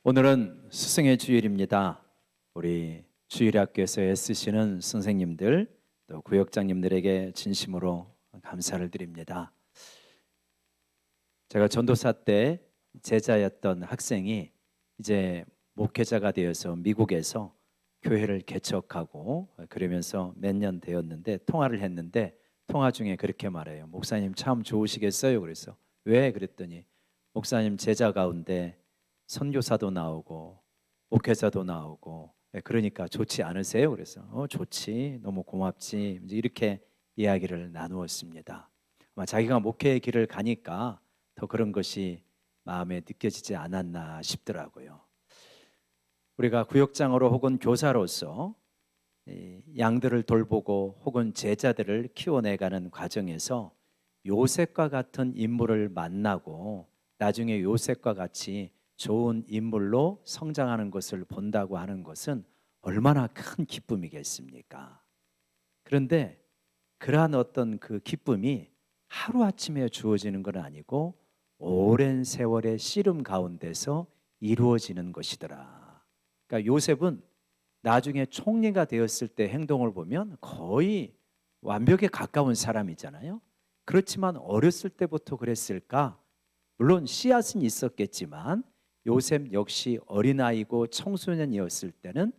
오늘은 스승의 주일입니다. 우리 주일학교에서 애쓰시는 선생님들 또 구역장님들에게 진심으로 감사를 드립니다. 제가 전도사 때 제자였던 학생이 이제 목회자가 되어서 미국에서 교회를 개척하고 그러면서 몇 년 되었는데 통화를 했는데 통화 중에 그렇게 말해요. 목사님 참 좋으시겠어요? 그래서 왜? 그랬더니 목사님 제자 가운데 선교사도 나오고 목회자도 나오고 그러니까 좋지 않으세요? 그래서 좋지, 너무 고맙지, 이제 이렇게 이야기를 나누었습니다. 아마 자기가 목회의 길을 가니까 더 그런 것이 마음에 느껴지지 않았나 싶더라고요. 우리가 구역장으로 혹은 교사로서 양들을 돌보고 혹은 제자들을 키워내가는 과정에서 요셉과 같은 인물을 만나고 나중에 요셉과 같이 좋은 인물로 성장하는 것을 본다고 하는 것은 얼마나 큰 기쁨이겠습니까? 그런데 그러한 어떤 그 기쁨이 하루아침에 주어지는 건 아니고 오랜 세월의 씨름 가운데서 이루어지는 것이더라. 그러니까 요셉은 나중에 총리가 되었을 때 행동을 보면 거의 완벽에 가까운 사람이잖아요. 그렇지만 어렸을 때부터 그랬을까? 물론 씨앗은 있었겠지만 요셉 역시 어린아이고 청소년이었을 때는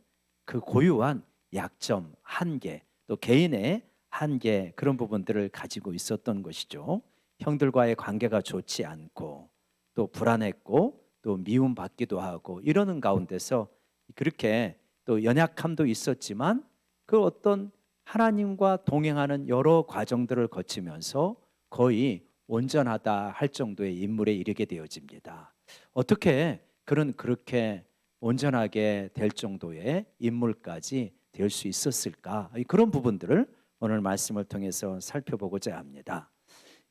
그 고유한 약점, 한계, 또 개인의 한계, 그런 부분들을 가지고 있었던 것이죠. 형들과의 관계가 좋지 않고 또 불안했고 또 미움받기도 하고 이러는 가운데서 그렇게 또 연약함도 있었지만 그 어떤 하나님과 동행하는 여러 과정들을 거치면서 거의 온전하다 할 정도의 인물에 이르게 되어집니다. 어떻게 그렇게 온전하게 될 정도의 인물까지 될 수 있었을까? 그런 부분들을 오늘 말씀을 통해서 살펴보고자 합니다.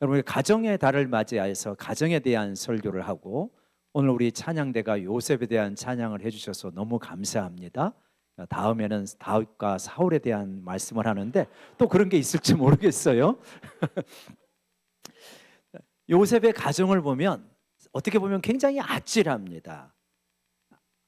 여러분, 가정의 달을 맞이해서 가정에 대한 설교를 하고 오늘 우리 찬양대가 요셉에 대한 찬양을 해주셔서 너무 감사합니다. 다음에는 다윗과 사울에 대한 말씀을 하는데 또 그런 게 있을지 모르겠어요. 요셉의 가정을 보면 어떻게 보면 굉장히 아찔합니다.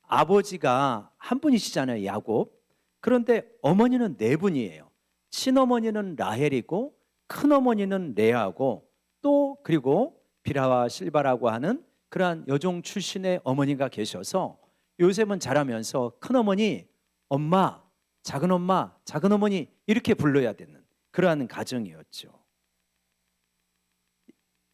아버지가 한 분이시잖아요, 야곱. 그런데 어머니는 네 분이에요. 친어머니는 라헬이고 큰어머니는 레아고 또 그리고 비라와 실바라고 하는 그러한 여종 출신의 어머니가 계셔서 요셉은 자라면서 큰어머니, 엄마, 작은어머니 이렇게 불러야 되는 그러한 가정이었죠.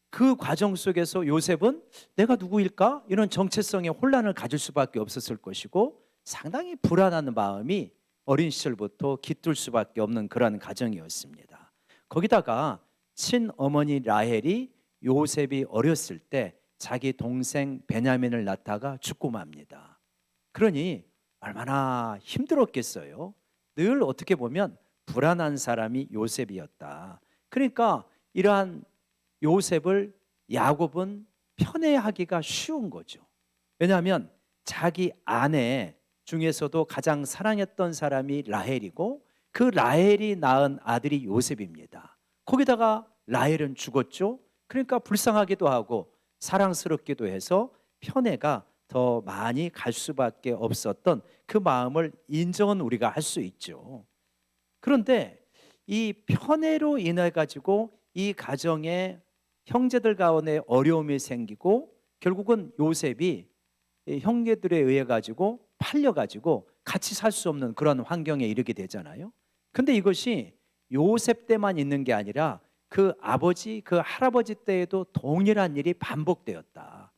그 과정 속에서 요셉은 내가 누구일까? 이런 정체성의 혼란을 가질 수밖에 없었을 것이고 상당히 불안한 마음이 어린 시절부터 깃들 수밖에 없는 그런 가정이었습니다. 거기다가 친어머니 라헬이 요셉이 어렸을 때 자기 동생 베냐민을 낳다가 죽고 맙니다. 그러니 얼마나 힘들었겠어요. 늘 어떻게 보면 불안한 사람이 요셉이었다. 그러니까 이러한 요셉을 야곱은 편애하기가 쉬운 거죠. 왜냐하면 자기 아내 중에서도 가장 사랑했던 사람이 라헬이고 그 라헬이 낳은 아들이 요셉입니다. 거기다가 라헬은 죽었죠. 그러니까 불쌍하기도 하고 사랑스럽기도 해서 편애가 더 많이 갈 수밖에 없었던 그 마음을 인정은 우리가 할 수 있죠. 그런데 이 편애로 인해 가지고 이 가정에 형제들 가운데 어려움이 생기고 결국은 요셉이 형제들에 의해 가지고 팔려 가지고 같이 살 수 없는 그런 환경에 이르게 되잖아요. 근데 이것이 요셉 때만 있는 게 아니라 그 아버지, 그 할아버지 때에도 동일한 일이 반복되었다.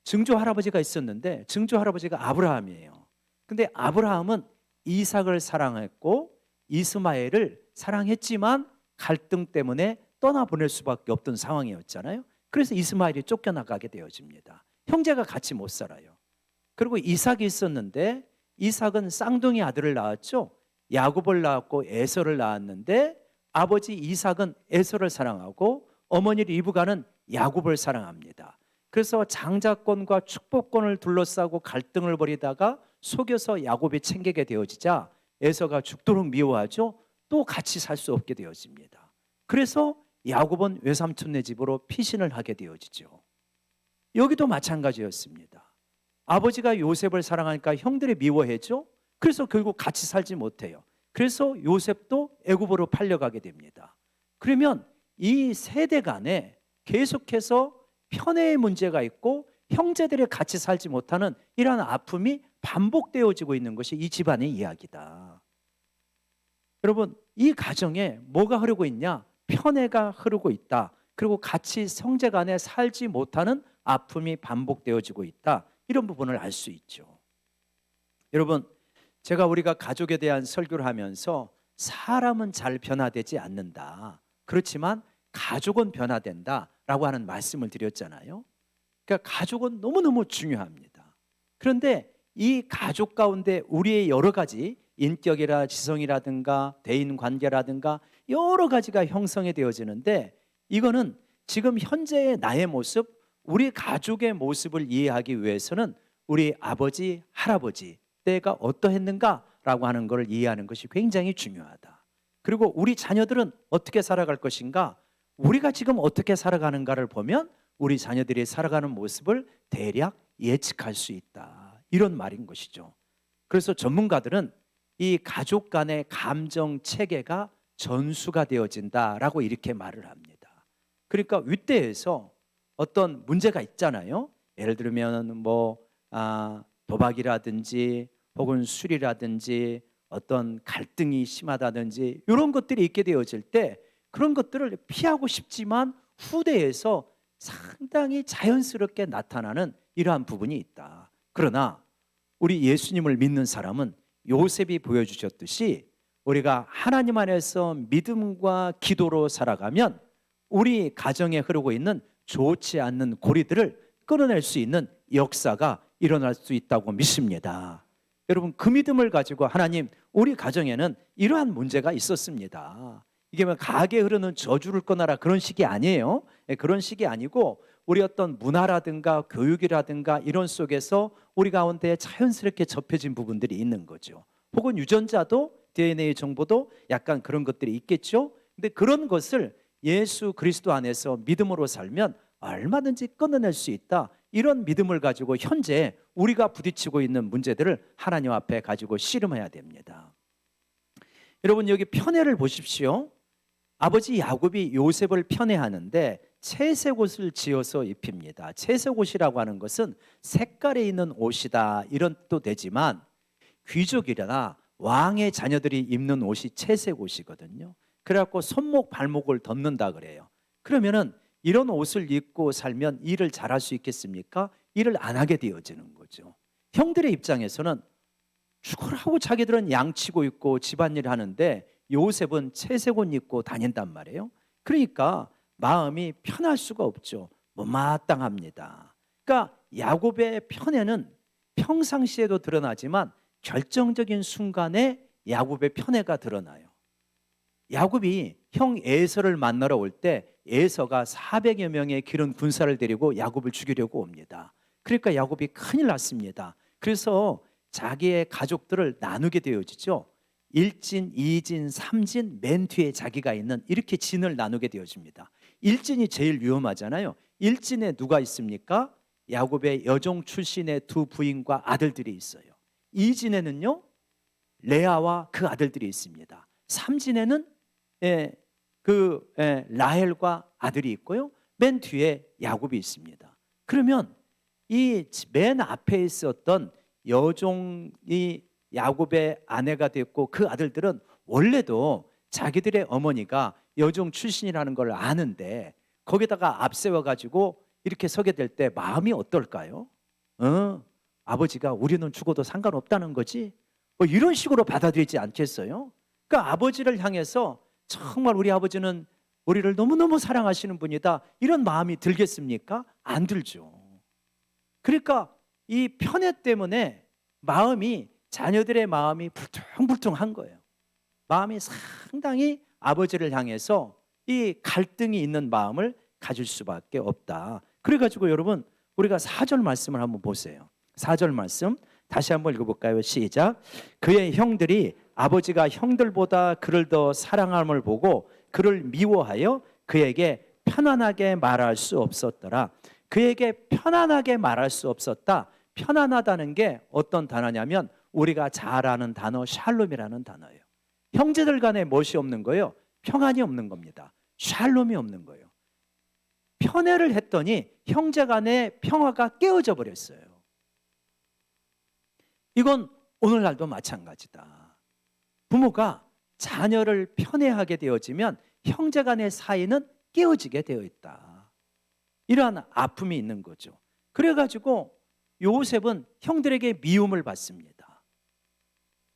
증조 할아버지가 있었는데 증조 할아버지가 아브라함이에요. 근데 아브라함은 이삭을 사랑했고 이스마엘을 사랑했지만 갈등 때문에 떠나보낼 수밖에 없던 상황이었잖아요. 그래서 이스마엘이 쫓겨나가게 되어집니다. 형제가 같이 못 살아요. 그리고 이삭이 있었는데 이삭은 쌍둥이 아들을 낳았죠. 야곱을 낳았고 에서를 낳았는데 아버지 이삭은 에서를 사랑하고 어머니 리브가는 야곱을 사랑합니다. 그래서 장자권과 축복권을 둘러싸고 갈등을 벌이다가 속여서 야곱이 챙기게 되어지자 에서가 죽도록 미워하죠. 또 같이 살 수 없게 되어집니다. 그래서 야곱은 외삼촌네 집으로 피신을 하게 되어지죠. 여기도 마찬가지였습니다. 아버지가 요셉을 사랑하니까 형들이 미워했죠. 그래서 결국 같이 살지 못해요. 그래서 요셉도 애굽으로 팔려가게 됩니다. 그러면 이 세대 간에 계속해서 편애의 문제가 있고 형제들이 같이 살지 못하는 이러한 아픔이 반복되어지고 있는 것이 이 집안의 이야기다. 여러분, 이 가정에 뭐가 흐르고 있냐? 편애가 흐르고 있다. 그리고 같이 형제 간에 살지 못하는 아픔이 반복되어지고 있다. 이런 부분을 알 수 있죠. 여러분, 제가 우리가 가족에 대한 설교를 하면서 사람은 잘 변화되지 않는다. 그렇지만 가족은 변화된다라고 하는 말씀을 드렸잖아요. 그러니까 가족은 너무너무 중요합니다. 그런데 이 가족 가운데 우리의 여러 가지 인격이라 지성이라든가 대인 관계라든가 여러 가지가 형성이 되어지는데, 이거는 지금 현재의 나의 모습, 우리 가족의 모습을 이해하기 위해서는 우리 아버지, 할아버지 때가 어떠했는가라고 하는 것을 이해하는 것이 굉장히 중요하다. 그리고 우리 자녀들은 어떻게 살아갈 것인가, 우리가 지금 어떻게 살아가는가를 보면 우리 자녀들이 살아가는 모습을 대략 예측할 수 있다. 이런 말인 것이죠. 그래서 전문가들은 이 가족 간의 감정 체계가 전수가 되어진다라고 이렇게 말을 합니다. 그러니까 윗대에서 어떤 문제가 있잖아요. 예를 들면 도박이라든지 혹은 술이라든지 어떤 갈등이 심하다든지 이런 것들이 있게 되어질 때 그런 것들을 피하고 싶지만 후대에서 상당히 자연스럽게 나타나는 이러한 부분이 있다. 그러나 우리 예수님을 믿는 사람은 요셉이 보여주셨듯이 우리가 하나님 안에서 믿음과 기도로 살아가면 우리 가정에 흐르고 있는 좋지 않는 고리들을 끊어낼 수 있는 역사가 일어날 수 있다고 믿습니다. 여러분, 그 믿음을 가지고 하나님, 우리 가정에는 이러한 문제가 있었습니다. 이게 뭐 가게에 흐르는 저주를 끊어라 그런 식이 아니에요. 그런 식이 아니고 우리 어떤 문화라든가 교육이라든가 이런 속에서 우리 가운데 자연스럽게 접혀진 부분들이 있는 거죠. 혹은 유전자도 DNA 정보도 약간 그런 것들이 있겠죠. 근데 그런 것을 예수 그리스도 안에서 믿음으로 살면 얼마든지 끊어낼 수 있다. 이런 믿음을 가지고 현재 우리가 부딪히고 있는 문제들을 하나님 앞에 가지고 씨름해야 됩니다. 여러분, 여기 편애를 보십시오. 아버지 야곱이 요셉을 편애하는데 채색옷을 지어서 입힙니다. 채색옷이라고 하는 것은 색깔에 있는 옷이다 이런 뜻도 되지만 귀족이나 왕의 자녀들이 입는 옷이 채색옷이거든요. 그래갖고 손목 발목을 덮는다 그래요. 그러면은 이런 옷을 입고 살면 일을 잘할 수 있겠습니까? 일을 안 하게 되어지는 거죠. 형들의 입장에서는 죽으라고 자기들은 양치고 있고 집안일 하는데 요셉은 채색옷 입고 다닌단 말이에요. 그러니까 마음이 편할 수가 없죠. 못마땅합니다. 그러니까 야곱의 편애는 평상시에도 드러나지만 결정적인 순간에 야곱의 편애가 드러나요. 야곱이 형 에서를 만나러 올 때 에서가 400여 명의 기른 군사를 데리고 야곱을 죽이려고 옵니다. 그러니까 야곱이 큰일 났습니다. 그래서 자기의 가족들을 나누게 되어지죠. 1진, 2진, 3진, 맨 뒤에 자기가 있는 이렇게 진을 나누게 되어집니다. 1진이 제일 위험하잖아요. 1진에 누가 있습니까? 야곱의 여종 출신의 두 부인과 아들들이 있어요. 2진에는요 레아와 그 아들들이 있습니다. 3진에는 라헬과 아들이 있고요. 맨 뒤에 야곱이 있습니다. 그러면 이 맨 앞에 있었던 여종이 야곱의 아내가 됐고 그 아들들은 원래도 자기들의 어머니가 여종 출신이라는 걸 아는데 거기다가 앞세워 가지고 이렇게 서게 될 때 마음이 어떨까요? 아버지가 우리는 죽어도 상관없다는 거지? 뭐 이런 식으로 받아들이지 않겠어요? 그러니까 아버지를 향해서 정말 우리 아버지는 우리를 너무너무 사랑하시는 분이다 이런 마음이 들겠습니까? 안 들죠. 그러니까 이 편애 때문에 자녀들의 마음이 불퉁불퉁한 거예요. 마음이 상당히 아버지를 향해서 이 갈등이 있는 마음을 가질 수밖에 없다. 그래가지고 여러분, 우리가 4절 말씀을 한번 보세요. 4절 말씀 다시 한번 읽어볼까요? 시작. 그의 형들이 아버지가 형들보다 그를 더 사랑함을 보고 그를 미워하여 그에게 편안하게 말할 수 없었더라. 그에게 편안하게 말할 수 없었다. 편안하다는 게 어떤 단어냐면 우리가 잘 아는 단어 샬롬이라는 단어예요. 형제들 간에 무엇이 없는 거예요? 평안이 없는 겁니다. 샬롬이 없는 거예요. 편애를 했더니 형제 간의 평화가 깨어져 버렸어요. 이건 오늘날도 마찬가지다. 부모가 자녀를 편애하게 되어지면 형제 간의 사이는 깨어지게 되어 있다. 이러한 아픔이 있는 거죠. 그래가지고 요셉은 형들에게 미움을 받습니다.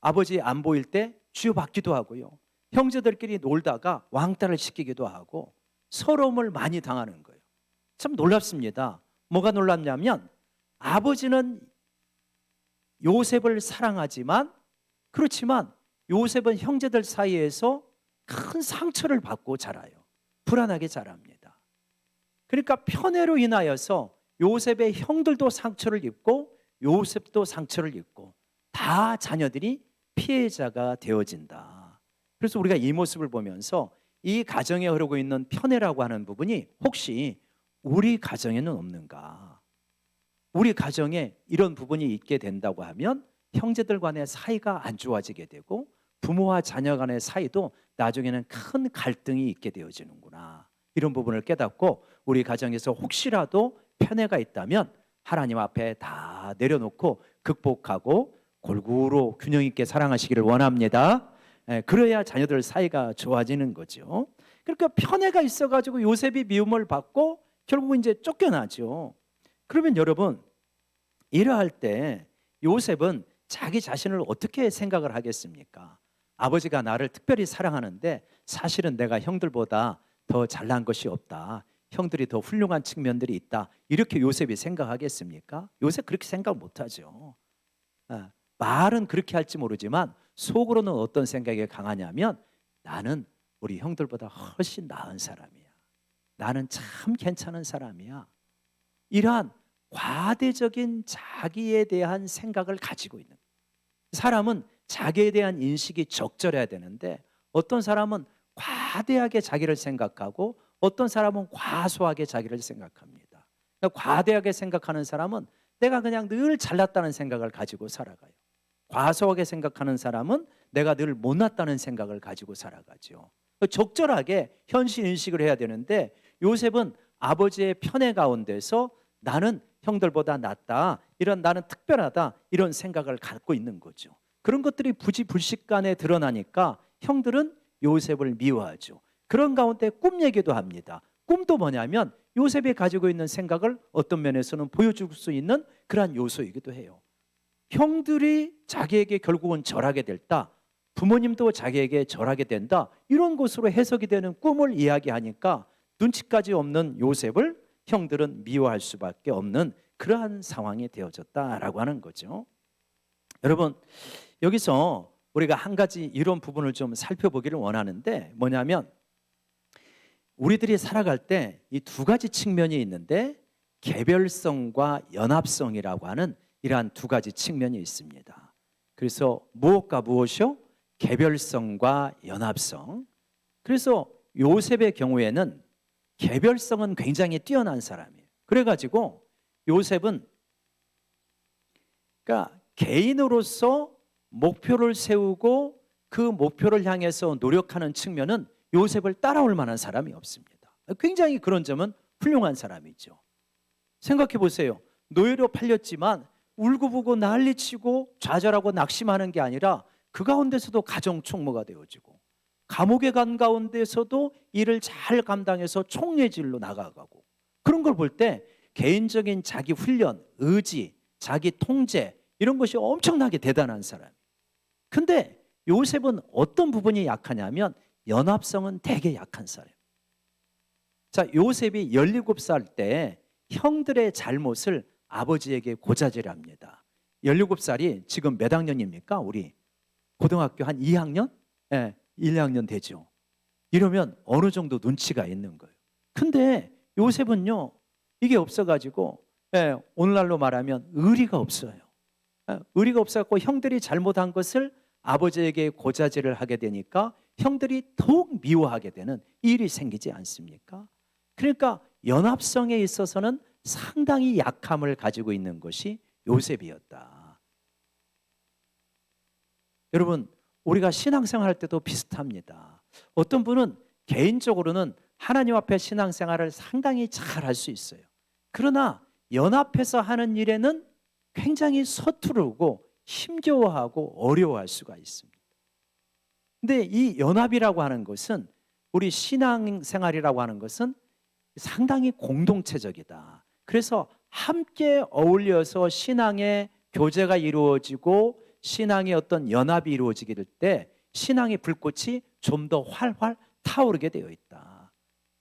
아버지 안 보일 때 쥐어받기도 하고요. 형제들끼리 놀다가 왕따를 시키기도 하고 서러움을 많이 당하는 거예요. 참 놀랍습니다. 뭐가 놀랍냐면 아버지는 요셉을 사랑하지만 그렇지만 요셉은 형제들 사이에서 큰 상처를 받고 자라요. 불안하게 자랍니다. 그러니까 편애로 인하여서 요셉의 형들도 상처를 입고 요셉도 상처를 입고 다 자녀들이 피해자가 되어진다. 그래서 우리가 이 모습을 보면서 이 가정에 흐르고 있는 편애라고 하는 부분이 혹시 우리 가정에는 없는가? 우리 가정에 이런 부분이 있게 된다고 하면 형제들 간의 사이가 안 좋아지게 되고 부모와 자녀 간의 사이도 나중에는 큰 갈등이 있게 되어지는구나. 이런 부분을 깨닫고 우리 가정에서 혹시라도 편애가 있다면 하나님 앞에 다 내려놓고 극복하고 골고루 균형 있게 사랑하시기를 원합니다. 그래야 자녀들 사이가 좋아지는 거죠. 그러니까 편애가 있어가지고 요셉이 미움을 받고 결국 이제 쫓겨나죠. 그러면 여러분 이러할 때 요셉은 자기 자신을 어떻게 생각을 하겠습니까? 아버지가 나를 특별히 사랑하는데 사실은 내가 형들보다 더 잘난 것이 없다. 형들이 더 훌륭한 측면들이 있다. 이렇게 요셉이 생각하겠습니까? 요셉 그렇게 생각 못하죠. 말은 그렇게 할지 모르지만 속으로는 어떤 생각이 강하냐면 나는 우리 형들보다 훨씬 나은 사람이야. 나는 참 괜찮은 사람이야. 이러한 과대적인 자기에 대한 생각을 가지고 있는 거예요. 사람은 자기에 대한 인식이 적절해야 되는데 어떤 사람은 과대하게 자기를 생각하고 어떤 사람은 과소하게 자기를 생각합니다. 그러니까 과대하게 생각하는 사람은 내가 그냥 늘 잘났다는 생각을 가지고 살아가요. 과소하게 생각하는 사람은 내가 늘 못났다는 생각을 가지고 살아가죠. 적절하게 현실 인식을 해야 되는데 요셉은 아버지의 편애 가운데서 나는 형들보다 낫다, 이런 나는 특별하다, 이런 생각을 갖고 있는 거죠. 그런 것들이 부지불식간에 드러나니까 형들은 요셉을 미워하죠. 그런 가운데 꿈 얘기도 합니다. 꿈도 뭐냐면 요셉이 가지고 있는 생각을 어떤 면에서는 보여줄 수 있는 그러한 요소이기도 해요. 형들이 자기에게 결국은 절하게 됐다, 부모님도 자기에게 절하게 된다, 이런 것으로 해석이 되는 꿈을 이야기하니까 눈치까지 없는 요셉을 형들은 미워할 수밖에 없는 그러한 상황이 되어졌다라고 하는 거죠. 여러분 여기서 우리가 한 가지 이런 부분을 좀 살펴보기를 원하는데 뭐냐면 우리들이 살아갈 때 이 두 가지 측면이 있는데 개별성과 연합성이라고 하는 이러한 두 가지 측면이 있습니다. 그래서 무엇과 무엇이요? 개별성과 연합성. 그래서 요셉의 경우에는 개별성은 굉장히 뛰어난 사람이에요. 그래가지고 요셉은 그러니까 개인으로서 목표를 세우고 그 목표를 향해서 노력하는 측면은 요셉을 따라올 만한 사람이 없습니다. 굉장히 그런 점은 훌륭한 사람이죠. 생각해 보세요. 노예로 팔렸지만 울고불고 난리치고 좌절하고 낙심하는 게 아니라 그 가운데서도 가정 총무가 되어지고 감옥에 간 가운데서도 일을 잘 감당해서 총례질로 나가가고 그런 걸 볼 때 개인적인 자기 훈련, 의지, 자기 통제 이런 것이 엄청나게 대단한 사람. 근데 요셉은 어떤 부분이 약하냐면 연합성은 되게 약한 사람. 자, 요셉이 17살 때 형들의 잘못을 아버지에게 고자질합니다. 17살이 지금 몇 학년입니까? 우리 고등학교 한 2학년? 네, 1, 2학년 되죠. 이러면 어느 정도 눈치가 있는 거예요. 근데 요셉은요 이게 없어가지고 오늘날로 말하면 의리가 없어요. 의리가 없어서 형들이 잘못한 것을 아버지에게 고자질을 하게 되니까 형들이 더욱 미워하게 되는 일이 생기지 않습니까? 그러니까 연합성에 있어서는 상당히 약함을 가지고 있는 것이 요셉이었다. 여러분, 우리가 신앙생활 할 때도 비슷합니다. 어떤 분은 개인적으로는 하나님 앞에 신앙생활을 상당히 잘 할 수 있어요. 그러나 연합해서 하는 일에는 굉장히 서투르고 힘겨워하고 어려워할 수가 있습니다. 근데 이 연합이라고 하는 것은, 우리 신앙생활이라고 하는 것은 상당히 공동체적이다. 그래서 함께 어울려서 신앙의 교제가 이루어지고 신앙의 어떤 연합이 이루어지게 될 때 신앙의 불꽃이 좀 더 활활 타오르게 되어 있다.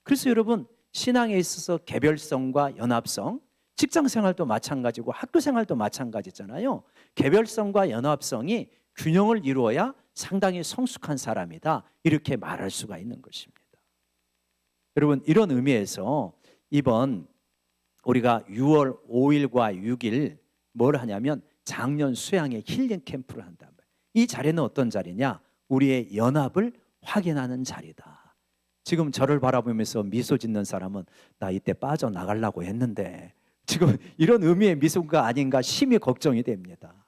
그래서 여러분, 신앙에 있어서 개별성과 연합성, 직장생활도 마찬가지고 학교생활도 마찬가지잖아요. 개별성과 연합성이 균형을 이루어야 상당히 성숙한 사람이다, 이렇게 말할 수가 있는 것입니다. 여러분, 이런 의미에서 이번 우리가 6월 5일과 6일 뭘 하냐면 작년 수양의 힐링 캠프를 한단 말이에요. 이 자리는 어떤 자리냐? 우리의 연합을 확인하는 자리다. 지금 저를 바라보면서 미소 짓는 사람은 나 이때 빠져나가려고 했는데 지금 이런 의미의 미소가 아닌가 심히 걱정이 됩니다.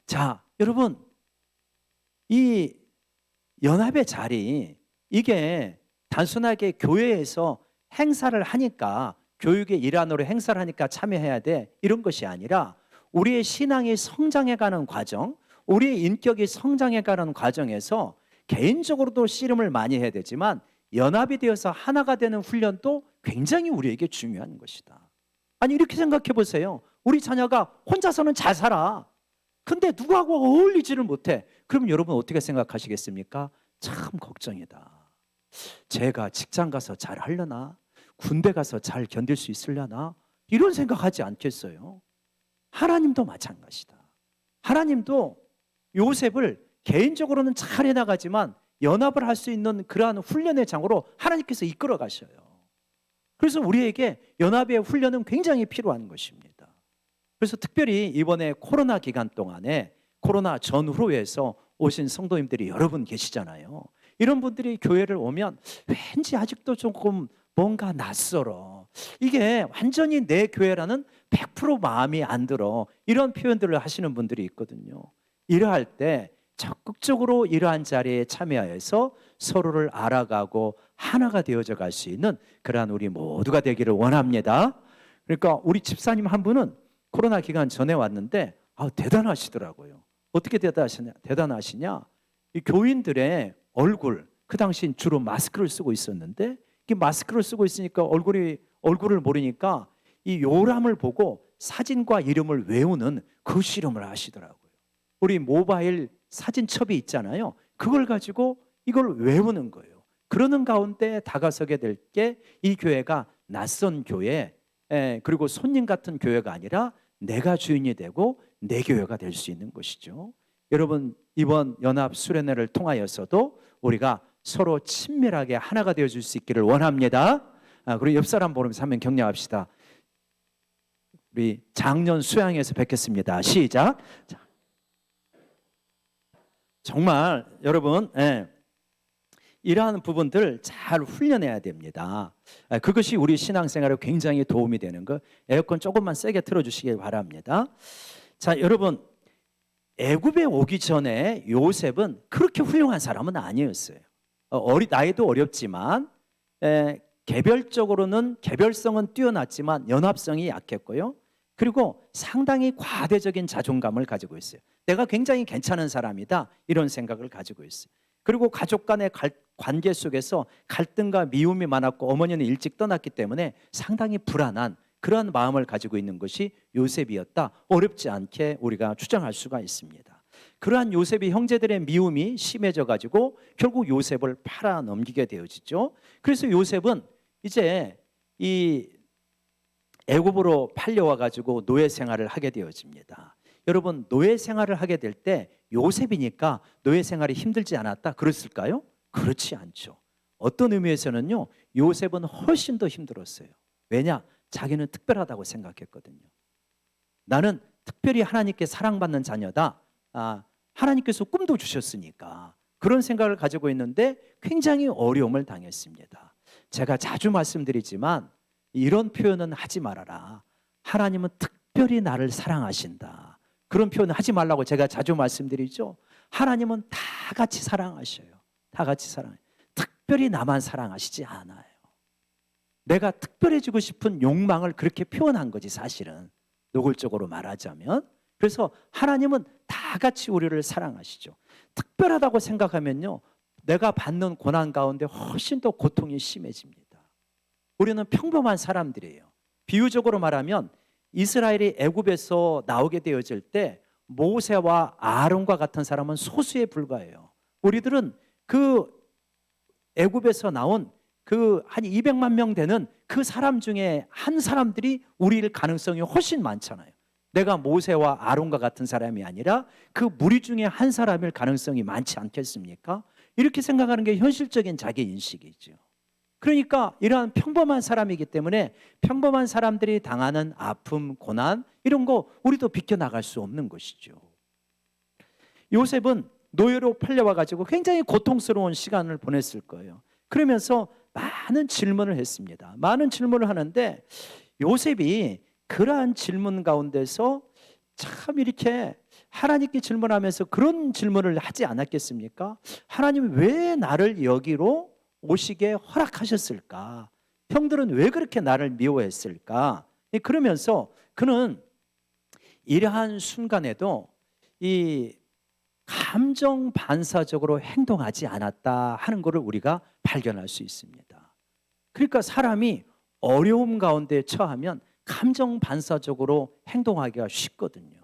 자, 여러분, 이 연합의 자리, 이게 단순하게 교회에서 행사를 하니까, 교육의 일환으로 행사를 하니까 참여해야 돼, 이런 것이 아니라 우리의 신앙이 성장해가는 과정, 우리의 인격이 성장해가는 과정에서 개인적으로도 씨름을 많이 해야 되지만 연합이 되어서 하나가 되는 훈련도 굉장히 우리에게 중요한 것이다. 아니, 이렇게 생각해 보세요. 우리 자녀가 혼자서는 잘 살아. 근데 누구하고 어울리지를 못해. 그럼 여러분 어떻게 생각하시겠습니까? 참 걱정이다. 제가 직장 가서 잘 하려나? 군대 가서 잘 견딜 수 있으려나? 이런 생각하지 않겠어요? 하나님도 마찬가지다. 하나님도 요셉을 개인적으로는 잘 해나가지만 연합을 할 수 있는 그러한 훈련의 장으로 하나님께서 이끌어 가셔요. 그래서 우리에게 연합의 훈련은 굉장히 필요한 것입니다. 그래서 특별히 이번에 코로나 기간 동안에 코로나 전후로에서 오신 성도님들이 여러 분 계시잖아요. 이런 분들이 교회를 오면 왠지 아직도 조금 뭔가 낯설어. 이게 완전히 내 교회라는 100% 마음이 안 들어. 이런 표현들을 하시는 분들이 있거든요. 이러할 때 적극적으로 이러한 자리에 참여해서 서로를 알아가고 하나가 되어져 갈 수 있는 그러한 우리 모두가 되기를 원합니다. 그러니까 우리 집사님 한 분은 코로나 기간 전에 왔는데 대단하시더라고요. 어떻게 대단하시냐? 이 교인들의 얼굴, 그 당시 주로 마스크를 쓰고 있었는데 이 마스크를 쓰고 있으니까 얼굴을 모르니까 이 요람을 보고 사진과 이름을 외우는 그 실험을 하시더라고요. 우리 모바일 사진첩이 있잖아요. 그걸 가지고 이걸 외우는 거예요. 그러는 가운데 다가서게 될 게 이 교회가 낯선 교회, 그리고 손님 같은 교회가 아니라 내가 주인이 되고 내 교회가 될 수 있는 것이죠. 여러분, 이번 연합 수련회를 통하여서도 우리가 서로 친밀하게 하나가 되어줄 수 있기를 원합니다. 그리고 옆 사람 보면서 한번 격려합시다. 우리 작년 수양에서 뵙겠습니다. 시작. 자, 정말 여러분, 이러한 부분들 잘 훈련해야 됩니다. 그것이 우리 신앙생활에 굉장히 도움이 되는 거. 에어컨 조금만 세게 틀어주시기 바랍니다. 자, 여러분, 애굽에 오기 전에 요셉은 그렇게 훌륭한 사람은 아니었어요. 나이도 어렵지만 개별성은 뛰어났지만 연합성이 약했고요. 그리고 상당히 과대적인 자존감을 가지고 있어요. 내가 굉장히 괜찮은 사람이다, 이런 생각을 가지고 있어요. 그리고 가족 간의 관계 속에서 갈등과 미움이 많았고 어머니는 일찍 떠났기 때문에 상당히 불안한 그러한 마음을 가지고 있는 것이 요셉이었다, 어렵지 않게 우리가 추정할 수가 있습니다. 그러한 요셉의 형제들의 미움이 심해져 가지고 결국 요셉을 팔아 넘기게 되어지죠. 그래서 요셉은 이제 이 애굽으로 팔려와 가지고 노예 생활을 하게 되어집니다. 여러분, 노예 생활을 하게 될 때 요셉이니까 노예 생활이 힘들지 않았다, 그랬을까요? 그렇지 않죠. 어떤 의미에서는요, 요셉은 훨씬 더 힘들었어요. 왜냐? 자기는 특별하다고 생각했거든요. 나는 특별히 하나님께 사랑받는 자녀다. 하나님께서 꿈도 주셨으니까 그런 생각을 가지고 있는데 굉장히 어려움을 당했습니다. 제가 자주 말씀드리지만 이런 표현은 하지 말아라. 하나님은 특별히 나를 사랑하신다. 그런 표현을 하지 말라고 제가 자주 말씀드리죠. 하나님은 다 같이 사랑하셔요. 다 같이 사랑해요. 특별히 나만 사랑하시지 않아요. 내가 특별해지고 싶은 욕망을 그렇게 표현한 거지, 사실은. 노골적으로 말하자면. 그래서 하나님은 다 같이 우리를 사랑하시죠. 특별하다고 생각하면요, 내가 받는 고난 가운데 훨씬 더 고통이 심해집니다. 우리는 평범한 사람들이에요. 비유적으로 말하면 이스라엘이 애굽에서 나오게 되어질 때 모세와 아론과 같은 사람은 소수에 불과해요. 우리들은 그 애굽에서 나온 그 한 200만 명 되는 그 사람 중에 한 사람들이 우리일 가능성이 훨씬 많잖아요. 내가 모세와 아론과 같은 사람이 아니라 그 무리 중에 한 사람일 가능성이 많지 않겠습니까? 이렇게 생각하는 게 현실적인 자기 인식이죠. 그러니까 이러한 평범한 사람이기 때문에 평범한 사람들이 당하는 아픔, 고난 이런 거 우리도 비껴나갈 수 없는 것이죠. 요셉은 노예로 팔려와 가지고 굉장히 고통스러운 시간을 보냈을 거예요. 그러면서 많은 질문을 했습니다. 많은 질문을 하는데 요셉이 그러한 질문 가운데서 참 이렇게 하나님께 질문하면서 그런 질문을 하지 않았겠습니까? 하나님 왜 나를 여기로 오시게 허락하셨을까? 형들은 왜 그렇게 나를 미워했을까? 그러면서 그는 이러한 순간에도 이 감정 반사적으로 행동하지 않았다 하는 것을 우리가 발견할 수 있습니다. 그러니까 사람이 어려움 가운데 처하면 감정 반사적으로 행동하기가 쉽거든요.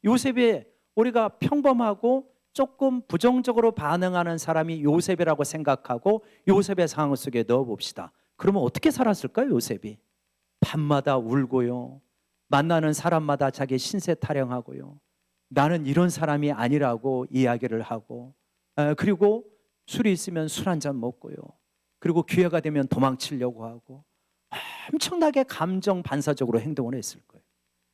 요셉의 우리가 평범하고 조금 부정적으로 반응하는 사람이 요셉이라고 생각하고 요셉의 상황 속에 넣어봅시다. 그러면 어떻게 살았을까요? 요셉이 밤마다 울고요, 만나는 사람마다 자기 신세 타령하고요, 나는 이런 사람이 아니라고 이야기를 하고, 그리고 술이 있으면 술 한 잔 먹고요, 그리고 기회가 되면 도망치려고 하고 엄청나게 감정 반사적으로 행동을 했을 거예요.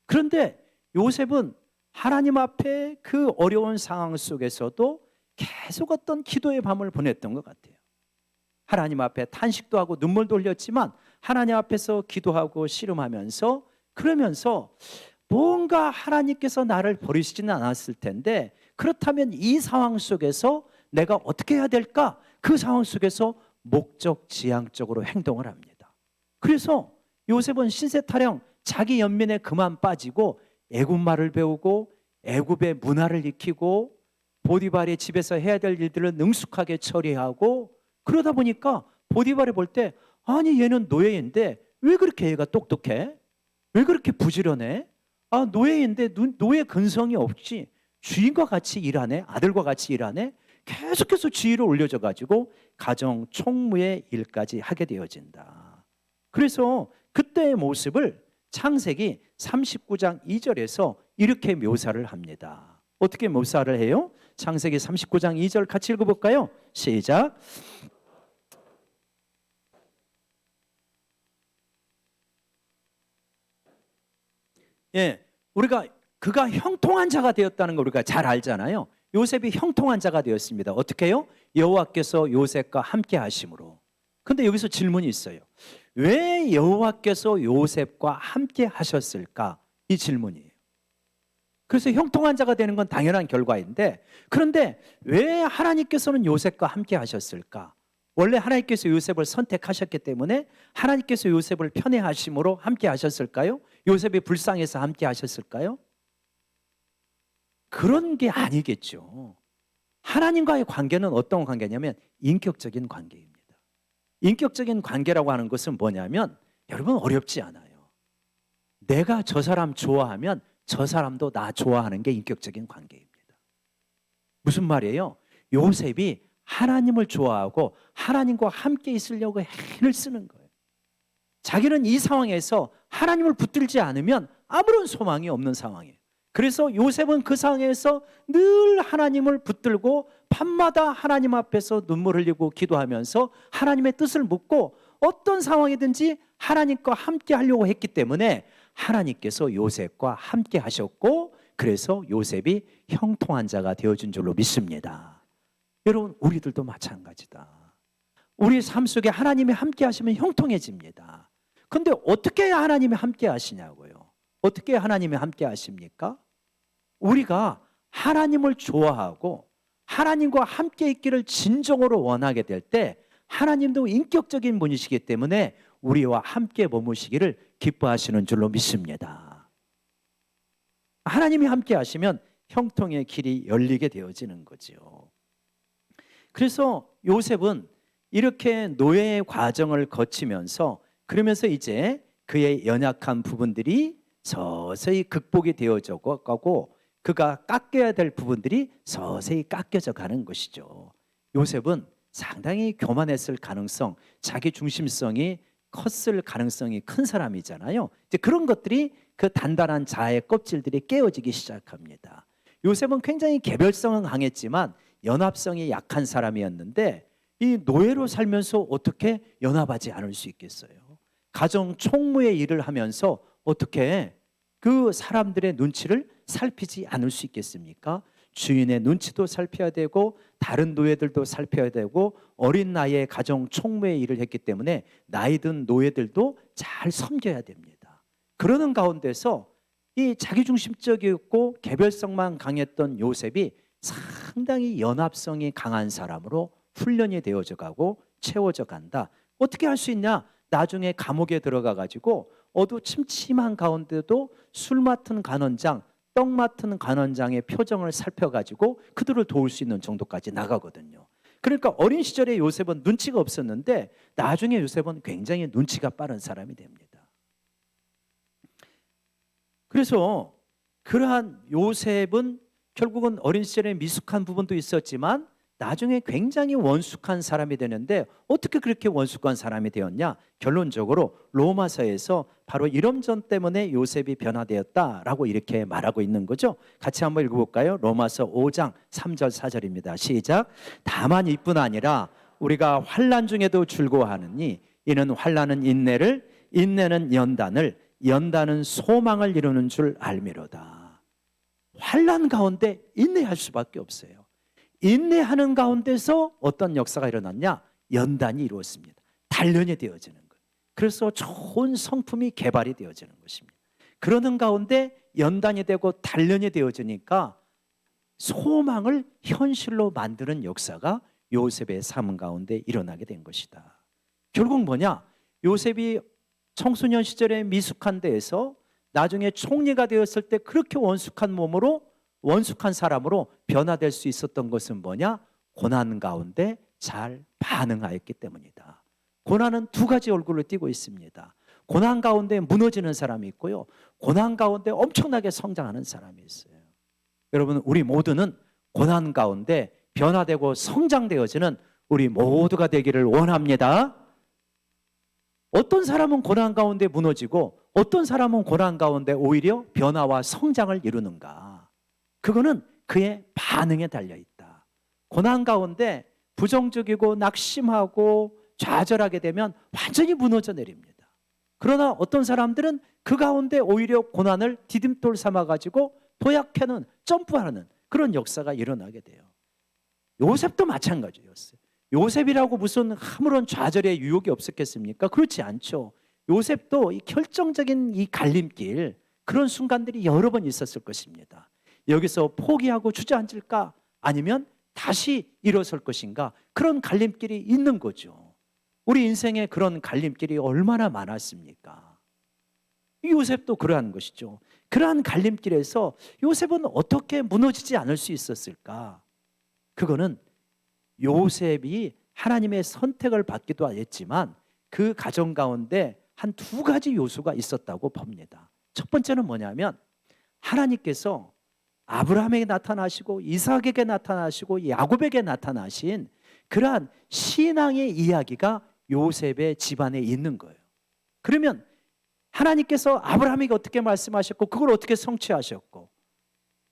그런데 요셉은 하나님 앞에 그 어려운 상황 속에서도 계속 어떤 기도의 밤을 보냈던 것 같아요. 하나님 앞에 탄식도 하고 눈물도 흘렸지만 하나님 앞에서 기도하고 씨름하면서, 그러면서 뭔가 하나님께서 나를 버리시지는 않았을 텐데 그렇다면 이 상황 속에서 내가 어떻게 해야 될까? 그 상황 속에서 목적지향적으로 행동을 합니다. 그래서 요셉은 신세타령 자기 연민에 그만 빠지고 애굽말을 배우고 애굽의 문화를 익히고 보디발의 집에서 해야 될 일들을 능숙하게 처리하고, 그러다 보니까 보디발이 볼 때 아니 얘는 노예인데 왜 그렇게 얘가 똑똑해? 왜 그렇게 부지런해? 아, 노예인데 노예 근성이 없지, 주인과 같이 일하네, 아들과 같이 일하네. 계속해서 지위를 올려줘 가지고 가정 총무의 일까지 하게 되어진다. 그래서 그때의 모습을 창세기 39장 2절에서 이렇게 묘사를 합니다. 어떻게 묘사를 해요? 창세기 39장 2절 같이 읽어볼까요? 시작. 예, 우리가 그가 형통한 자가 되었다는 걸 우리가 잘 알잖아요. 요셉이 형통한 자가 되었습니다. 어떻게 해요? 여호와께서 요셉과 함께 하심으로. 근데 여기서 질문이 있어요. 왜 여호와께서 요셉과 함께 하셨을까? 이 질문이에요. 그래서 형통한 자가 되는 건 당연한 결과인데, 그런데 왜 하나님께서는 요셉과 함께 하셨을까? 원래 하나님께서 요셉을 선택하셨기 때문에 하나님께서 요셉을 편애하심으로 함께 하셨을까요? 요셉이 불쌍해서 함께 하셨을까요? 그런 게 아니겠죠. 하나님과의 관계는 어떤 관계냐면 인격적인 관계입니다. 인격적인 관계라고 하는 것은 뭐냐면 여러분 어렵지 않아요. 내가 저 사람 좋아하면 저 사람도 나 좋아하는 게 인격적인 관계입니다. 무슨 말이에요? 요셉이 하나님을 좋아하고 하나님과 함께 있으려고 애를 쓰는 거예요. 자기는 이 상황에서 하나님을 붙들지 않으면 아무런 소망이 없는 상황이에요. 그래서 요셉은 그 상황에서 늘 하나님을 붙들고 밤마다 하나님 앞에서 눈물 흘리고 기도하면서 하나님의 뜻을 묻고 어떤 상황이든지 하나님과 함께 하려고 했기 때문에 하나님께서 요셉과 함께 하셨고, 그래서 요셉이 형통한 자가 되어준 줄로 믿습니다. 여러분, 우리들도 마찬가지다. 우리 삶 속에 하나님이 함께 하시면 형통해집니다. 근데 어떻게 하나님이 함께 하시냐고요? 어떻게 하나님이 함께 하십니까? 우리가 하나님을 좋아하고 하나님과 함께 있기를 진정으로 원하게 될 때 하나님도 인격적인 분이시기 때문에 우리와 함께 머무시기를 기뻐하시는 줄로 믿습니다. 하나님이 함께 하시면 형통의 길이 열리게 되어지는 거죠. 그래서 요셉은 이렇게 노예의 과정을 거치면서 그러면서 이제 그의 연약한 부분들이 서서히 극복이 되어져 가고 그가 깎여야 될 부분들이 서서히 깎여져 가는 것이죠. 요셉은 상당히 교만했을 가능성, 자기 중심성이 컸을 가능성이 큰 사람이잖아요. 이제 그런 것들이 그 단단한 자아의 껍질들이 깨어지기 시작합니다. 요셉은 굉장히 개별성은 강했지만 연합성이 약한 사람이었는데 이 노예로 살면서 어떻게 연합하지 않을 수 있겠어요? 가정 총무의 일을 하면서 어떻게 그 사람들의 눈치를 살피지 않을 수 있겠습니까? 주인의 눈치도 살펴야 되고 다른 노예들도 살펴야 되고 어린 나이에 가정 총무의 일을 했기 때문에 나이 든 노예들도 잘 섬겨야 됩니다. 그러는 가운데서 이 자기중심적이었고 개별성만 강했던 요셉이 상당히 연합성이 강한 사람으로 훈련이 되어져 가고 채워져 간다. 어떻게 할 수 있냐? 나중에 감옥에 들어가 가지고 어두침침한 가운데도 술 맡은 간원장, 떡 맡은 간원장의 표정을 살펴가지고 그들을 도울 수 있는 정도까지 나가거든요. 그러니까 어린 시절에 요셉은 눈치가 없었는데 나중에 요셉은 굉장히 눈치가 빠른 사람이 됩니다. 그래서 그러한 요셉은 결국은 어린 시절에 미숙한 부분도 있었지만 나중에 굉장히 원숙한 사람이 되는데 어떻게 그렇게 원숙한 사람이 되었냐? 결론적으로 로마서에서 바로 이런 점 때문에 요셉이 변화되었다라고 이렇게 말하고 있는 거죠. 같이 한번 읽어볼까요? 로마서 5장 3절 4절입니다. 시작. 다만 이뿐 아니라 우리가 환난 중에도 즐거워하느니 이는 환난은 인내를, 인내는 연단을, 연단은 소망을 이루는 줄 알미로다. 환난 가운데 인내할 수밖에 없어요. 인내하는 가운데서 어떤 역사가 일어났냐? 연단이 이루어집니다. 단련이 되어지는 거예요. 그래서 좋은 성품이 개발이 되어지는 것입니다. 그러는 가운데 연단이 되고 단련이 되어지니까 소망을 현실로 만드는 역사가 요셉의 삶 가운데 일어나게 된 것이다. 결국 뭐냐? 요셉이 청소년 시절에 미숙한 데에서 나중에 총리가 되었을 때 그렇게 원숙한 사람으로 변화될 수 있었던 것은 뭐냐? 고난 가운데 잘 반응하였기 때문이다. 고난은 두 가지 얼굴로 띄고 있습니다. 고난 가운데 무너지는 사람이 있고요. 고난 가운데 엄청나게 성장하는 사람이 있어요. 여러분, 우리 모두는 고난 가운데 변화되고 성장되어지는 우리 모두가 되기를 원합니다. 어떤 사람은 고난 가운데 무너지고 어떤 사람은 고난 가운데 오히려 변화와 성장을 이루는가? 그거는 그의 반응에 달려있다. 고난 가운데 부정적이고 낙심하고 좌절하게 되면 완전히 무너져 내립니다. 그러나 어떤 사람들은 그 가운데 오히려 고난을 디딤돌 삼아가지고 도약하는, 점프하는 그런 역사가 일어나게 돼요. 요셉도 마찬가지였어요. 요셉이라고 무슨 아무런 좌절의 유혹이 없었겠습니까? 그렇지 않죠. 요셉도 이 결정적인 이 갈림길, 그런 순간들이 여러 번 있었을 것입니다. 여기서 포기하고 주저앉을까? 아니면 다시 일어설 것인가? 그런 갈림길이 있는 거죠. 우리 인생에 그런 갈림길이 얼마나 많았습니까? 요셉도 그러한 것이죠. 그러한 갈림길에서 요셉은 어떻게 무너지지 않을 수 있었을까? 그거는 요셉이 하나님의 선택을 받기도 했지만 그 가정 가운데 한 두 가지 요소가 있었다고 봅니다. 첫 번째는 뭐냐면 하나님께서 아브라함에게 나타나시고 이삭에게 나타나시고 야곱에게 나타나신 그러한 신앙의 이야기가 요셉의 집안에 있는 거예요. 그러면 하나님께서 아브라함에게 어떻게 말씀하셨고 그걸 어떻게 성취하셨고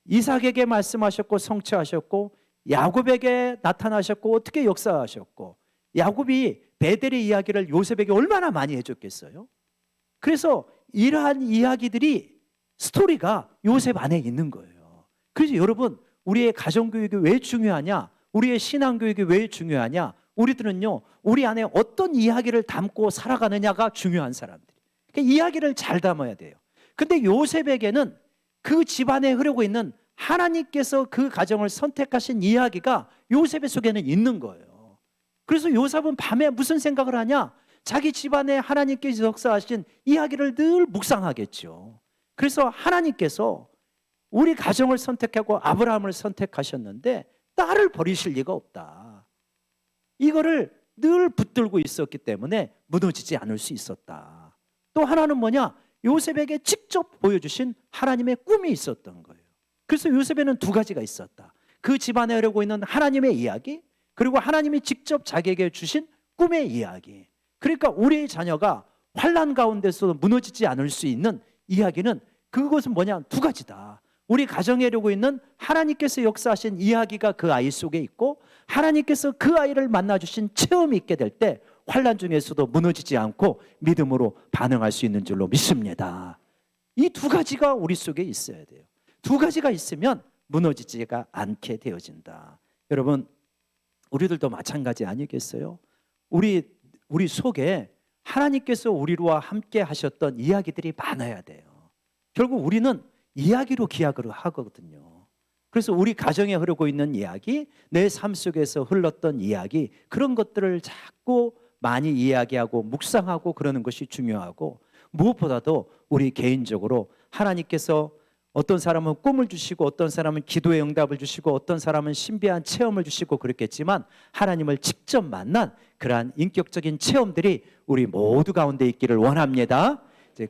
이삭에게 말씀하셨고 성취하셨고 야곱에게 나타나셨고 어떻게 역사하셨고 야곱이 베델의 이야기를 요셉에게 얼마나 많이 해줬겠어요? 그래서 이러한 이야기들이 스토리가 요셉 안에 있는 거예요. 그래서 여러분, 우리의 가정교육이 왜 중요하냐? 우리의 신앙교육이 왜 중요하냐? 우리들은요, 우리 안에 어떤 이야기를 담고 살아가느냐가 중요한 사람들이에요. 그러니까 이야기를 잘 담아야 돼요. 근데 요셉에게는 그 집안에 흐르고 있는 하나님께서 그 가정을 선택하신 이야기가 요셉의 속에는 있는 거예요. 그래서 요셉은 밤에 무슨 생각을 하냐? 자기 집안에 하나님께서 역사하신 이야기를 늘 묵상하겠죠. 그래서 하나님께서 우리 가정을 선택하고 아브라함을 선택하셨는데 딸을 버리실 리가 없다. 이거를 늘 붙들고 있었기 때문에 무너지지 않을 수 있었다. 또 하나는 뭐냐? 요셉에게 직접 보여주신 하나님의 꿈이 있었던 거예요. 그래서 요셉에는 두 가지가 있었다. 그 집안에 흐르고 있는 하나님의 이야기, 그리고 하나님이 직접 자기에게 주신 꿈의 이야기. 그러니까 우리의 자녀가 환난 가운데서도 무너지지 않을 수 있는 이야기는 그것은 뭐냐? 두 가지다. 우리 가정에 이루고 있는 하나님께서 역사하신 이야기가 그 아이 속에 있고, 하나님께서 그 아이를 만나주신 체험이 있게 될 때 환난 중에서도 무너지지 않고 믿음으로 반응할 수 있는 줄로 믿습니다. 이 두 가지가 우리 속에 있어야 돼요. 두 가지가 있으면 무너지지가 않게 되어진다. 여러분, 우리들도 마찬가지 아니겠어요? 우리 속에 하나님께서 우리와 함께 하셨던 이야기들이 많아야 돼요. 결국 우리는 이야기로 기약을 하거든요. 그래서 우리 가정에 흐르고 있는 이야기, 내 삶 속에서 흘렀던 이야기, 그런 것들을 자꾸 많이 이야기하고 묵상하고 그러는 것이 중요하고, 무엇보다도 우리 개인적으로 하나님께서 어떤 사람은 꿈을 주시고, 어떤 사람은 기도의 응답을 주시고, 어떤 사람은 신비한 체험을 주시고 그렇겠지만, 하나님을 직접 만난 그러한 인격적인 체험들이 우리 모두 가운데 있기를 원합니다.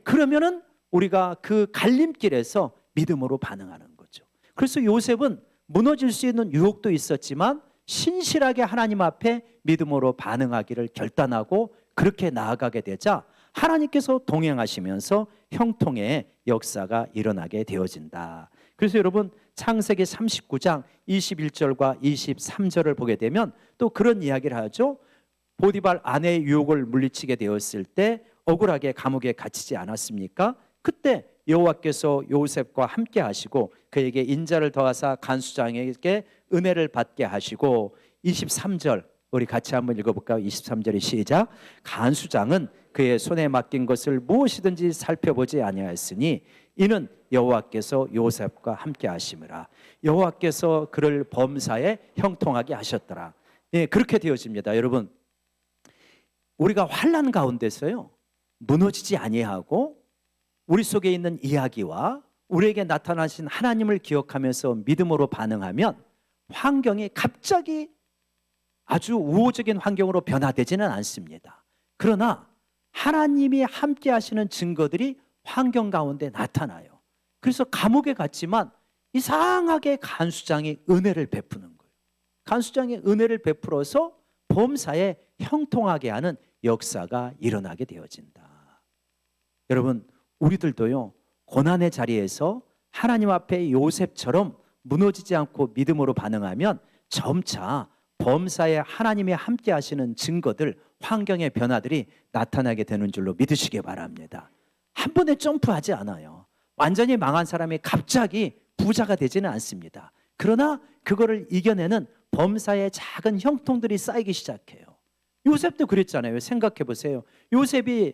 그러면은 우리가 그 갈림길에서 믿음으로 반응하는 거죠. 그래서 요셉은 무너질 수 있는 유혹도 있었지만 신실하게 하나님 앞에 믿음으로 반응하기를 결단하고 그렇게 나아가게 되자 하나님께서 동행하시면서 형통의 역사가 일어나게 되어진다. 그래서 여러분, 창세기 39장 21절과 23절을 보게 되면 또 그런 이야기를 하죠. 보디발 아내의 유혹을 물리치게 되었을 때 억울하게 감옥에 갇히지 않았습니까? 그때 여호와께서 요셉과 함께 하시고 그에게 인자를 더하사 간수장에게 은혜를 받게 하시고, 23절 우리 같이 한번 읽어볼까요? 23절이 시작. 간수장은 그의 손에 맡긴 것을 무엇이든지 살펴보지 아니하였으니 이는 여호와께서 요셉과 함께 하심이라. 여호와께서 그를 범사에 형통하게 하셨더라. 예, 그렇게 되어집니다. 여러분, 우리가 환난 가운데서요 무너지지 아니하고 우리 속에 있는 이야기와 우리에게 나타나신 하나님을 기억하면서 믿음으로 반응하면 환경이 갑자기 아주 우호적인 환경으로 변화되지는 않습니다. 그러나 하나님이 함께 하시는 증거들이 환경 가운데 나타나요. 그래서 감옥에 갔지만 이상하게 간수장이 은혜를 베푸는 거예요. 간수장이 은혜를 베풀어서 범사에 형통하게 하는 역사가 일어나게 되어진다. 여러분, 우리들도요 고난의 자리에서 하나님 앞에 요셉처럼 무너지지 않고 믿음으로 반응하면 점차 범사에 하나님이 함께 하시는 증거들, 환경의 변화들이 나타나게 되는 줄로 믿으시기 바랍니다. 한 번에 점프하지 않아요. 완전히 망한 사람이 갑자기 부자가 되지는 않습니다. 그러나 그거를 이겨내는 범사의 작은 형통들이 쌓이기 시작해요. 요셉도 그랬잖아요. 생각해 보세요. 요셉이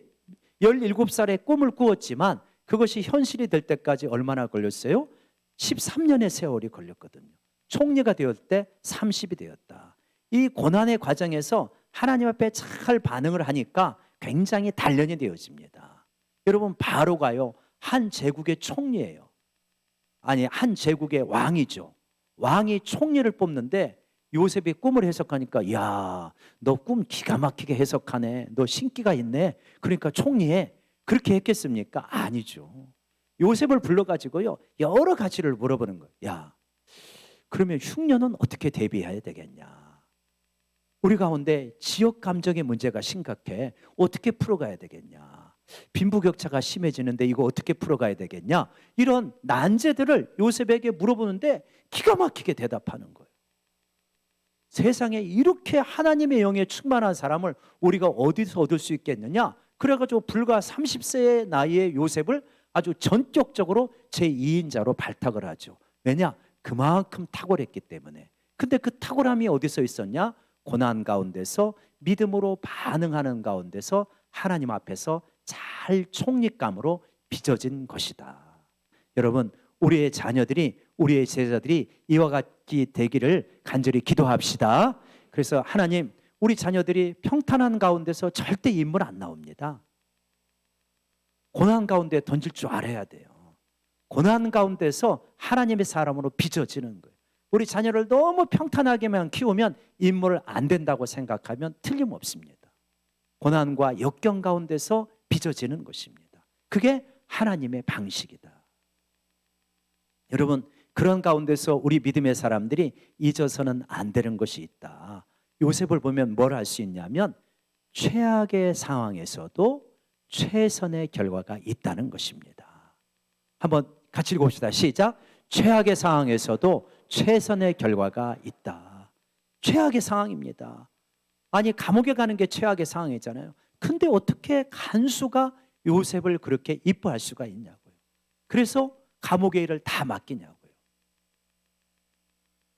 17살에 꿈을 꾸었지만 그것이 현실이 될 때까지 얼마나 걸렸어요? 13년의 세월이 걸렸거든요. 총리가 되었을 때 30이 되었다. 이 고난의 과정에서 하나님 앞에 잘 반응을 하니까 굉장히 단련이 되어집니다. 여러분, 바로가요 한 제국의 총리예요. 아니, 한 제국의 왕이죠. 왕이 총리를 뽑는데 요셉이 꿈을 해석하니까, 야, 너 꿈 기가 막히게 해석하네. 너 신기가 있네. 그러니까 총리해. 그렇게 했겠습니까? 아니죠. 요셉을 불러가지고요 여러 가지를 물어보는 거예요. 야, 그러면 흉년은 어떻게 대비해야 되겠냐? 우리 가운데 지역 감정의 문제가 심각해. 어떻게 풀어가야 되겠냐? 빈부격차가 심해지는데 이거 어떻게 풀어가야 되겠냐? 이런 난제들을 요셉에게 물어보는데 기가 막히게 대답하는 거예요. 세상에 이렇게 하나님의 영에 충만한 사람을 우리가 어디서 얻을 수 있겠느냐? 그래가지고 불과 30세의 나이에 요셉을 아주 전격적으로 제2인자로 발탁을 하죠. 왜냐? 그만큼 탁월했기 때문에. 근데 그 탁월함이 어디서 있었냐? 고난 가운데서 믿음으로 반응하는 가운데서 하나님 앞에서 잘 총릿감으로 빚어진 것이다. 여러분, 우리의 자녀들이, 우리의 제자들이 이와 같이 되기를 간절히 기도합시다. 그래서 하나님, 우리 자녀들이 평탄한 가운데서 절대 인물 안 나옵니다. 고난 가운데 던질 줄 알아야 돼요. 고난 가운데서 하나님의 사람으로 빚어지는 거예요. 우리 자녀를 너무 평탄하게만 키우면 인물 안 된다고 생각하면 틀림없습니다. 고난과 역경 가운데서 빚어지는 것입니다. 그게 하나님의 방식이다. 여러분, 그런 가운데서 우리 믿음의 사람들이 잊어서는 안 되는 것이 있다. 요셉을 보면 뭘 할 수 있냐면 최악의 상황에서도 최선의 결과가 있다는 것입니다. 한번 같이 읽어봅시다. 시작. 최악의 상황에서도 최선의 결과가 있다. 최악의 상황입니다. 아니, 감옥에 가는 게 최악의 상황이잖아요. 근데 어떻게 간수가 요셉을 그렇게 이뻐할 수가 있냐고요. 그래서 감옥의 일을 다 맡기냐고요.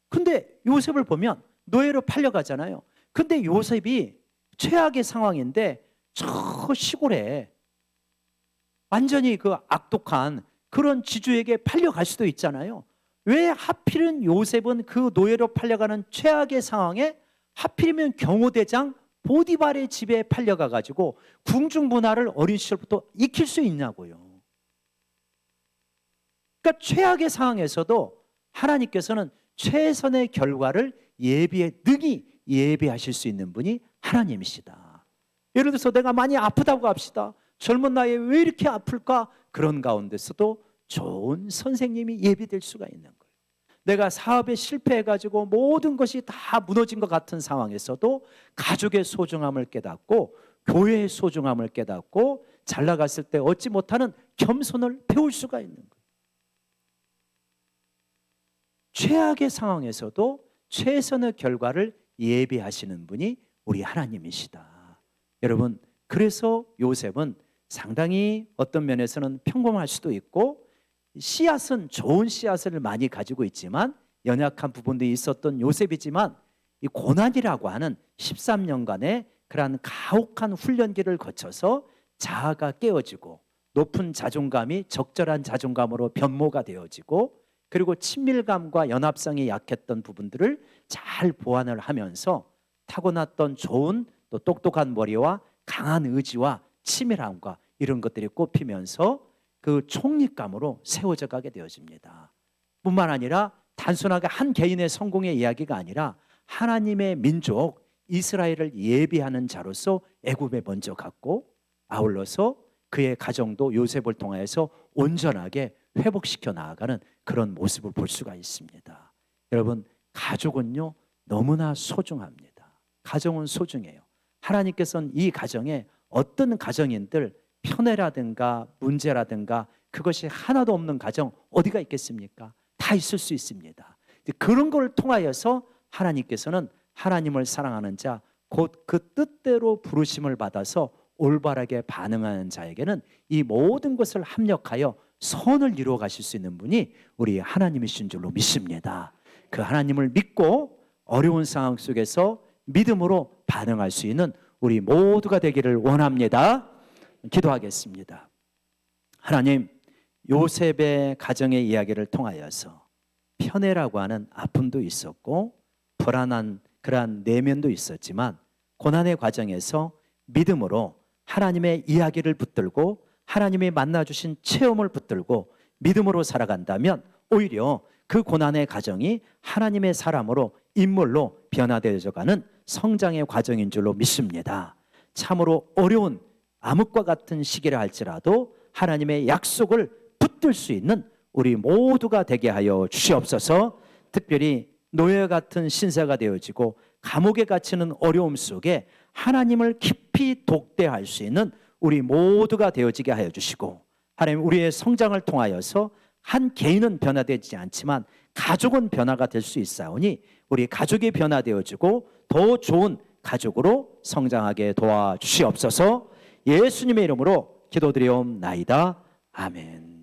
근데 요셉을 보면 노예로 팔려가잖아요. 근데 요셉이 최악의 상황인데 저 시골에 완전히 그 악독한 그런 지주에게 팔려갈 수도 있잖아요. 왜 하필은 요셉은 그 노예로 팔려가는 최악의 상황에 하필이면 경호대장 보디발의 집에 팔려가가지고 궁중 문화를 어린 시절부터 익힐 수 있냐고요. 그러니까 최악의 상황에서도 하나님께서는 최선의 결과를 능히 예비하실 수 있는 분이 하나님이시다. 예를 들어서 내가 많이 아프다고 합시다. 젊은 나이에 왜 이렇게 아플까? 그런 가운데서도 좋은 선생님이 예비될 수가 있는 거예요. 내가 사업에 실패해가지고 모든 것이 다 무너진 것 같은 상황에서도 가족의 소중함을 깨닫고 교회의 소중함을 깨닫고 잘 나갔을 때 얻지 못하는 겸손을 배울 수가 있는 거예요. 최악의 상황에서도 최선의 결과를 예비하시는 분이 우리 하나님이시다. 여러분, 그래서 요셉은 상당히 어떤 면에서는 평범할 수도 있고 씨앗은 좋은 씨앗을 많이 가지고 있지만 연약한 부분도 있었던 요셉이지만 이 고난이라고 하는 13년간의 그러한 가혹한 훈련기를 거쳐서 자아가 깨어지고 높은 자존감이 적절한 자존감으로 변모가 되어지고 그리고 친밀감과 연합성이 약했던 부분들을 잘 보완을 하면서 타고났던 좋은 또 똑똑한 머리와 강한 의지와 치밀함과 이런 것들이 꼽히면서 그 총리감으로 세워져 가게 되어집니다. 뿐만 아니라 단순하게 한 개인의 성공의 이야기가 아니라 하나님의 민족 이스라엘을 예비하는 자로서 애굽에 먼저 갔고 아울러서 그의 가정도 요셉을 통하여서 온전하게 회복시켜 나아가는 그런 모습을 볼 수가 있습니다. 여러분, 가족은요 너무나 소중합니다. 가정은 소중해요. 하나님께서는 이 가정에 어떤 가정인들 편애라든가 문제라든가 그것이 하나도 없는 가정 어디가 있겠습니까? 다 있을 수 있습니다. 그런 걸 통하여서 하나님께서는 하나님을 사랑하는 자, 곧 그 뜻대로 부르심을 받아서 올바르게 반응하는 자에게는 이 모든 것을 합력하여 선을 이루어 가실 수 있는 분이 우리 하나님이신 줄로 믿습니다. 그 하나님을 믿고 어려운 상황 속에서 믿음으로 반응할 수 있는 우리 모두가 되기를 원합니다. 기도하겠습니다. 하나님, 요셉의 가정의 이야기를 통하여서 편애라고 하는 아픔도 있었고 불안한 그러한 내면도 있었지만 고난의 과정에서 믿음으로 하나님의 이야기를 붙들고 하나님이 만나주신 체험을 붙들고 믿음으로 살아간다면 오히려 그 고난의 과정이 하나님의 사람으로 인물로 변화되어가는 성장의 과정인 줄로 믿습니다. 참으로 어려운 암흑과 같은 시기를 할지라도 하나님의 약속을 붙들 수 있는 우리 모두가 되게 하여 주시옵소서. 특별히 노예 같은 신세가 되어지고 감옥에 갇히는 어려움 속에 하나님을 깊이 독대할 수 있는 우리 모두가 되어지게 하여 주시고 하나님 우리의 성장을 통하여서 한 개인은 변화되지 않지만 가족은 변화가 될 수 있사오니 우리 가족이 변화되어지고 더 좋은 가족으로 성장하게 도와주시옵소서. 예수님의 이름으로 기도드리옵나이다. 아멘.